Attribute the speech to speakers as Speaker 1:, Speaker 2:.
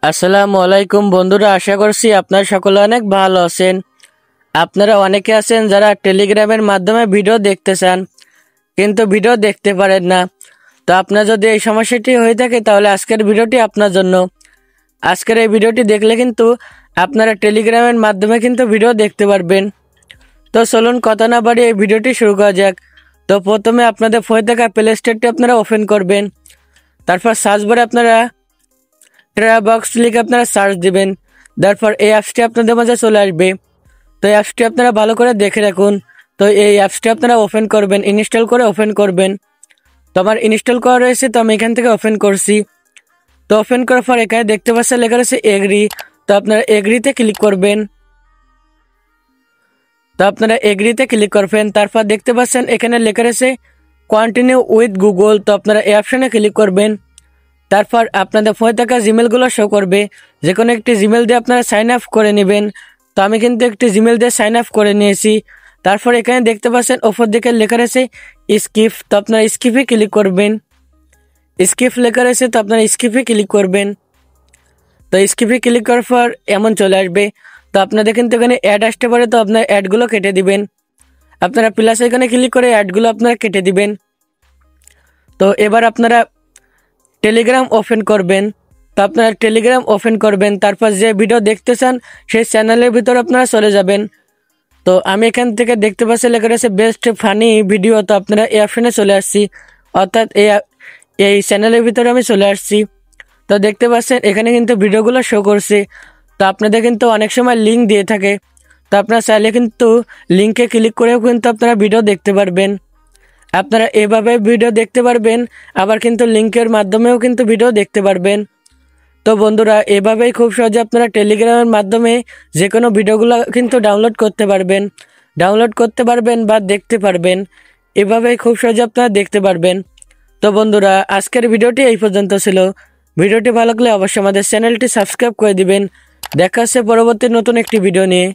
Speaker 1: আসসালামু আলাইকুম বন্ধুরা, আশা করছি আপনারা সকলে অনেক ভালো আছেন। আপনারা অনেকে আছেন যারা টেলিগ্রামের মাধ্যমে ভিডিও দেখতে চান কিন্তু ভিডিও দেখতে পারেন না। তো আপনার যদি এই সমস্যাটি হয়ে থাকে তাহলে আজকের ভিডিওটি আপনার জন্য। আজকের এই ভিডিওটি দেখলে কিন্তু আপনারা টেলিগ্রামের মাধ্যমে কিন্তু ভিডিও দেখতে পারবেন। তো চলুন কথা না বাড়িয়ে এই ভিডিওটি শুরু করা যাক। তো প্রথমে আপনাদের ফোনে থাকা প্লে স্টোরটি আপনারা ওপেন করবেন। তারপর সার্চ বারে আপনারা ট্রা বক্স লিখে আপনারা সার্চ দিবেন। তারপর এই অ্যাপসটি আপনাদের মাঝে চলে আসবে। তো এই অ্যাপসটি আপনারা ভালো করে দেখে রাখুন। তো এই অ্যাপসটি আপনারা ওপেন করবেন, ইনস্টল করে ওপেন করবেন। তো আমার ইনস্টল করা রয়েছে, তো আমি এখান থেকে ওপেন করছি। তো ওপেন করার পর এখানে দেখতে পাচ্ছেন লেখা রয়েছে এগ্রি। তো আপনারা এগ্রিতে ক্লিক করবেন। তো আপনারা এগ্রিতে ক্লিক করবেন। তারপর দেখতে পাচ্ছেন এখানে লেখা রয়েছে কন্টিনিউ উইথ গুগল। তো আপনারা এই অপশনে ক্লিক করবেন। তারপর আপনাদের ফোনে থাকা জিমেলগুলো শো করবে। যে কোনো একটি জিমেল দিয়ে আপনারা সাইন আপ করে নেবেন। তো আমি কিন্তু একটি জিমেল দিয়ে সাইন আপ করে নিয়েছি। তারপর এখানে দেখতে পাচ্ছেন ওপর দিকে লেখা রয়েছে স্কিপ। তো আপনারা স্কিপে ক্লিক করবেন। স্কিপ লেখা রয়েছে, তো আপনারা স্কিপে ক্লিক করবেন। তো স্কিপে ক্লিক করার পর এমন চলে আসবে। তো আপনাদের কিন্তু এখানে অ্যাড আসতে পারে, তো আপনার অ্যাডগুলো কেটে দিবেন। আপনারা প্লাস এখানে ক্লিক করে অ্যাডগুলো আপনারা কেটে দিবেন। তো এবার আপনারা টেলিগ্রাম ওপেন করবেন। তো আপনারা টেলিগ্রাম ওপেন করবেন, তারপর যে ভিডিও দেখতে চান সেই চ্যানেলের ভিতর আপনারা চলে যাবেন। তো আমি এখান থেকে দেখতে পাচ্ছি লেখা রয়েছে বেস্ট ফানি ভিডিও। তো আপনারা এই অপশনে চলে আসছি, অর্থাৎ এই চ্যানেলের ভিতরে আমি চলে আসছি। তো দেখতে পাচ্ছেন এখানে কিন্তু ভিডিওগুলো শো করছে। তো আপনাদের কিন্তু অনেক সময় লিঙ্ক দিয়ে থাকে। তো আপনারা চাইলে কিন্তু লিঙ্কে ক্লিক করেও কিন্তু আপনারা ভিডিও দেখতে পারবেন। আপনারা এভাবে ভিডিও দেখতে পারবেন, আবার কিন্তু লিঙ্কের মাধ্যমেও কিন্তু ভিডিও দেখতে পারবেন। তো বন্ধুরা, এভাবেই খুব সহজে আপনারা টেলিগ্রামের মাধ্যমে যে কোনো ভিডিওগুলো কিন্তু ডাউনলোড করতে পারবেন বা দেখতে পারবেন। এভাবেই খুব সহজে আপনারা দেখতে পারবেন। তো বন্ধুরা, আজকের ভিডিওটি এই পর্যন্ত ছিল। ভিডিওটি ভালো লাগলে অবশ্যই আমাদের চ্যানেলটি সাবস্ক্রাইব করে দিবেন। দেখা হচ্ছে পরবর্তী নতুন একটি ভিডিও নিয়ে।